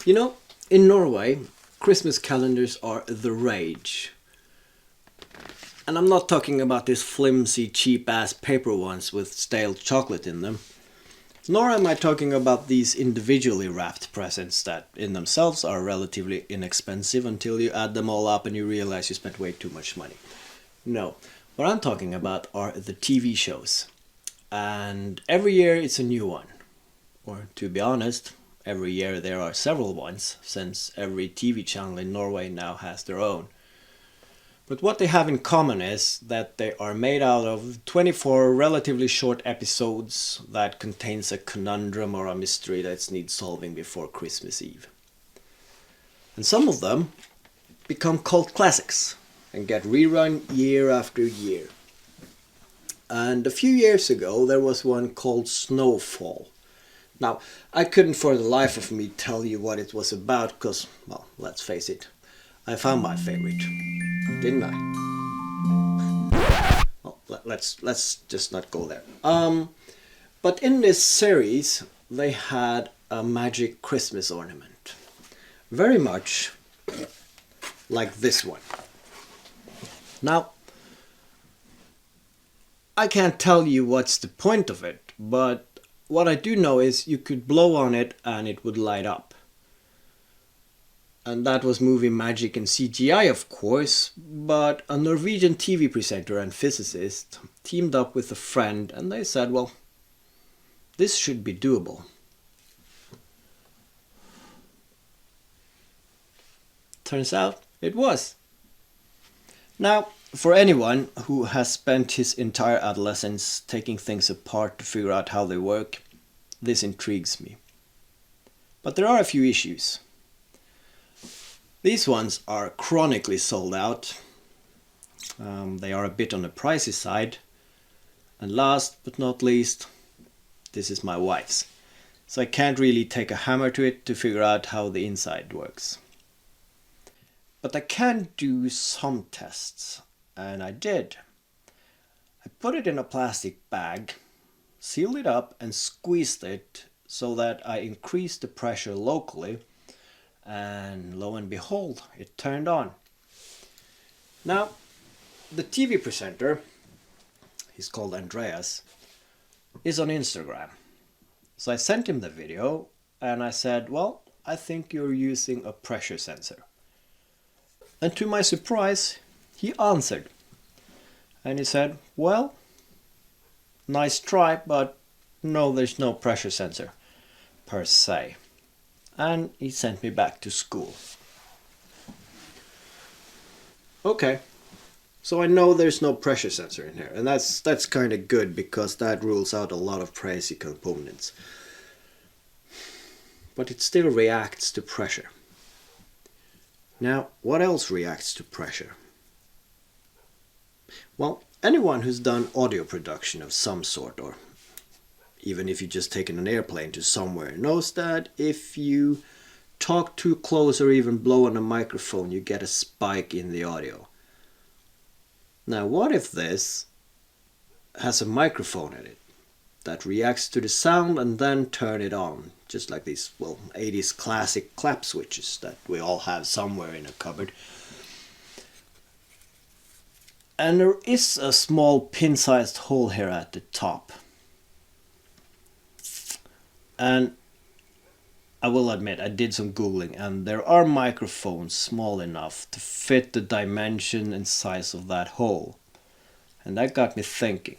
You know, in Norway, Christmas calendars are the rage. And I'm not talking about these flimsy, cheap-ass paper ones with stale chocolate in them. Nor am I talking about these individually wrapped presents that in themselves are relatively inexpensive until you add them all up and you realize you spent way too much money. No, what I'm talking about are the TV shows. And every year it's a new one. Or to be honest, every year there are several ones, since every TV channel in Norway now has their own. But what they have in common is that they are made out of 24 relatively short episodes that contains a conundrum or a mystery that needs solving before Christmas Eve. And some of them become cult classics and get rerun year after year. And a few years ago there was one called Snowfall. Now, I couldn't for the life of me tell you what it was about because, well, let's face it, I found my favorite, didn't I? Well, let's just not go there. But in this series, they had a magic Christmas ornament, very much like this one. Now, I can't tell you what's the point of it, but what I do know is you could blow on it and it would light up. And that was movie magic and CGI, of course, but a Norwegian TV presenter and physicist teamed up with a friend and they said, well, this should be doable. Turns out it was. Now, for anyone who has spent his entire adolescence taking things apart to figure out how they work, this intrigues me. But there are a few issues. These ones are chronically sold out. They are a bit on the pricey side. And last but not least, this is my wife's. So I can't really take a hammer to it to figure out how the inside works. But I can do some tests. And I did. I put it in a plastic bag, sealed it up and squeezed it so that I increased the pressure locally, and lo and behold, it turned on. Now, the TV presenter, he's called Andreas, is on Instagram. So I sent him the video and I said, well, I think you're using a pressure sensor. And to my surprise, he answered. And he said, well, nice try, but no, there's no pressure sensor per se. And he sent me back to school. Okay, so I know there's no pressure sensor in here, and that's kind of good because that rules out a lot of crazy components. But it still reacts to pressure. Now, what else reacts to pressure? Well, anyone who's done audio production of some sort, or even if you've just taken an airplane to somewhere, knows that if you talk too close or even blow on a microphone, you get a spike in the audio. Now, what if this has a microphone in it that reacts to the sound and then turn it on, just like these, well, 80s classic clap switches that we all have somewhere in a cupboard. And there is a small pin-sized hole here at the top. And I will admit, I did some googling and there are microphones small enough to fit the dimension and size of that hole. And that got me thinking.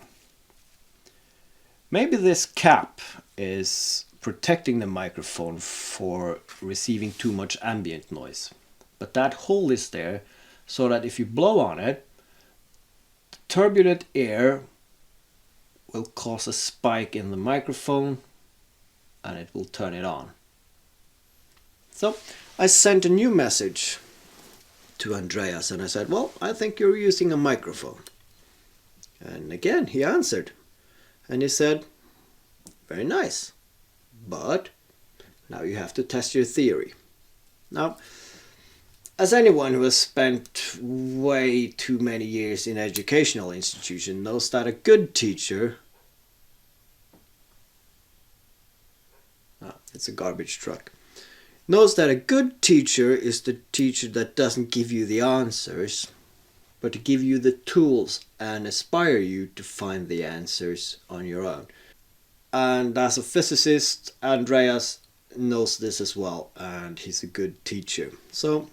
Maybe this cap is protecting the microphone for receiving too much ambient noise. But that hole is there so that if you blow on it, turbulent air will cause a spike in the microphone and it will turn it on. So I sent a new message to Andreas and I said, well, I think you're using a microphone. And again he answered and he said, very nice, but now you have to test your theory. Now, as anyone who has spent way too many years in educational institution knows that a good teacher... it's a garbage truck. knows that a good teacher is the teacher that doesn't give you the answers, but to give you the tools and inspire you to find the answers on your own. And as a physicist, Andreas knows this as well, and he's a good teacher. So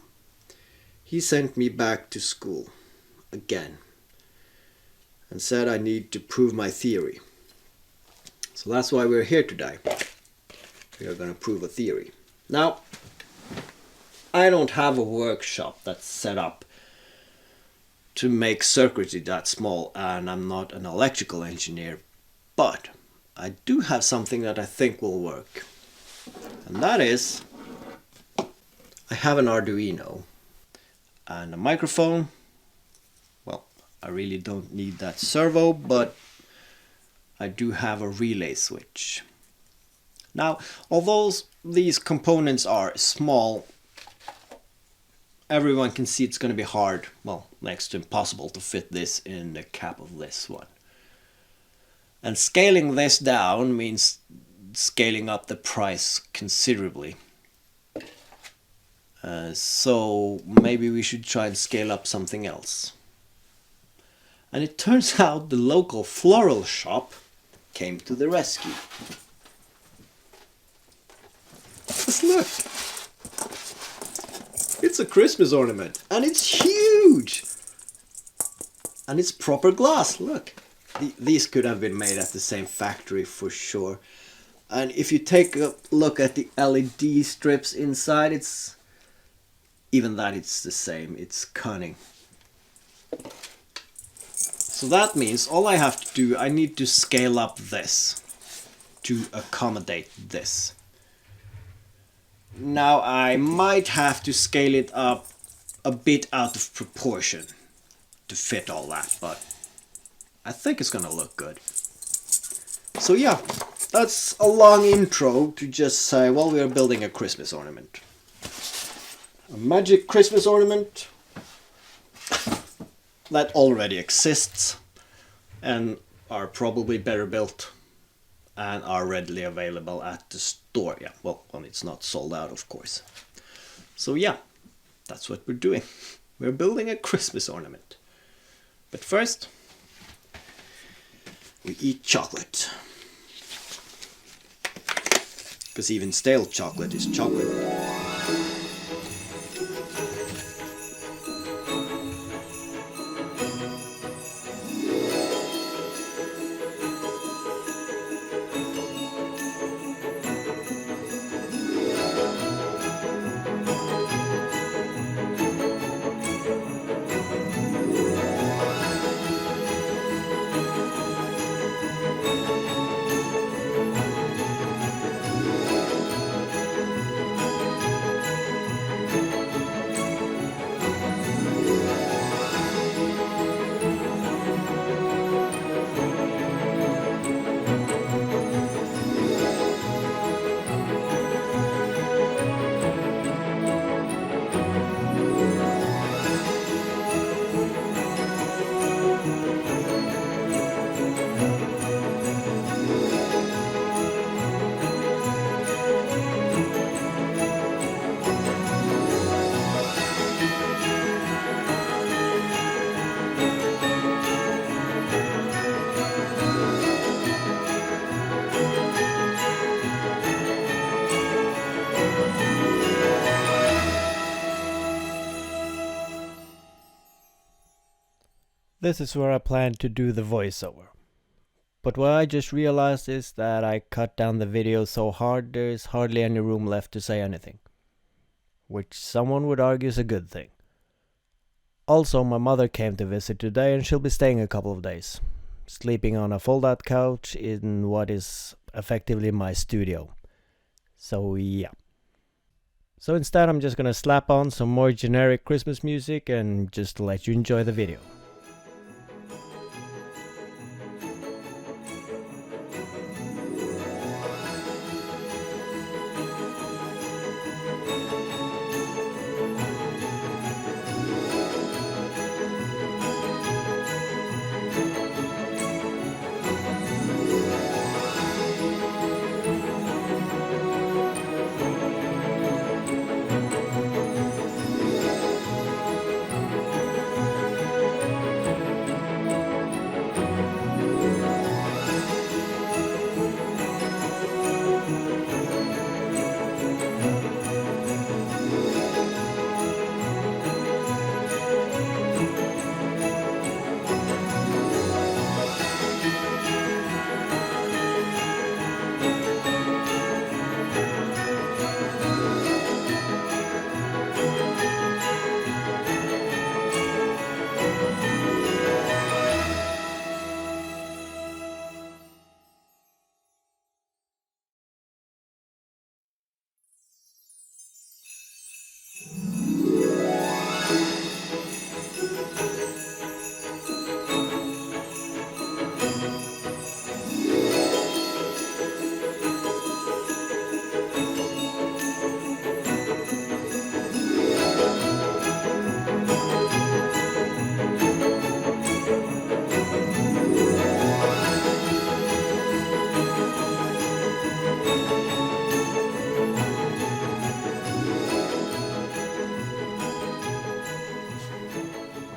he sent me back to school again and said I need to prove my theory. So that's why we're here today. We are going to prove a theory. Now, I don't have a workshop that's set up to make circuitry that small, and I'm not an electrical engineer, but I do have something that I think will work. And that is, I have an Arduino and a microphone. Well, I really don't need that servo, but I do have a relay switch. Now, although these components are small, everyone can see it's going to be hard, well, next to impossible to fit this in the cap of this one. And scaling this down means scaling up the price considerably. So maybe we should try and scale up something else. And it turns out the local floral shop came to the rescue. Just look! It's a Christmas ornament, and it's huge! And it's proper glass, look! These could have been made at the same factory for sure. And if you take a look at the LED strips inside, it's the same. It's cunning. So that means all I have to do, I need to scale up this to accommodate this. Now I might have to scale it up a bit out of proportion to fit all that, but I think it's gonna look good. So yeah, that's a long intro to just say, well, we are building a Christmas ornament. A magic Christmas ornament that already exists and are probably better built and are readily available at the store. Yeah, well, when it's not sold out, of course. So yeah, that's what we're doing. We're building a Christmas ornament. But first, we eat chocolate. Because even stale chocolate is chocolate. This is where I plan to do the voiceover. But what I just realized is that I cut down the video so hard there's hardly any room left to say anything. Which someone would argue is a good thing. Also, my mother came to visit today and she'll be staying a couple of days. Sleeping on a fold-out couch in what is effectively my studio. So yeah. So instead I'm just gonna slap on some more generic Christmas music and just let you enjoy the video.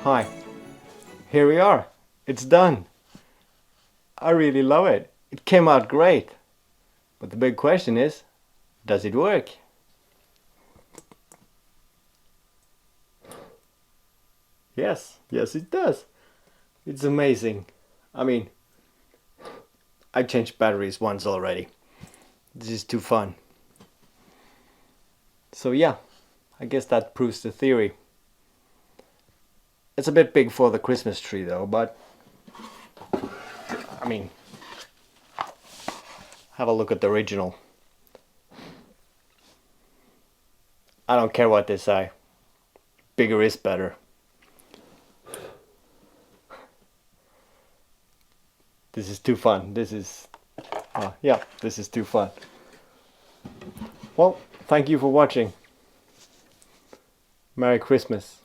Hi, here we are. It's done. I really love it. It came out great. But the big question is, does it work? Yes, it does. It's amazing. I mean, I changed batteries once already. This is too fun. So yeah, I guess that proves the theory. It's a bit big for the Christmas tree though, but I mean, have a look at the original. I don't care what they say. Bigger is better. This is too fun. This is too fun. Well, thank you for watching. Merry Christmas.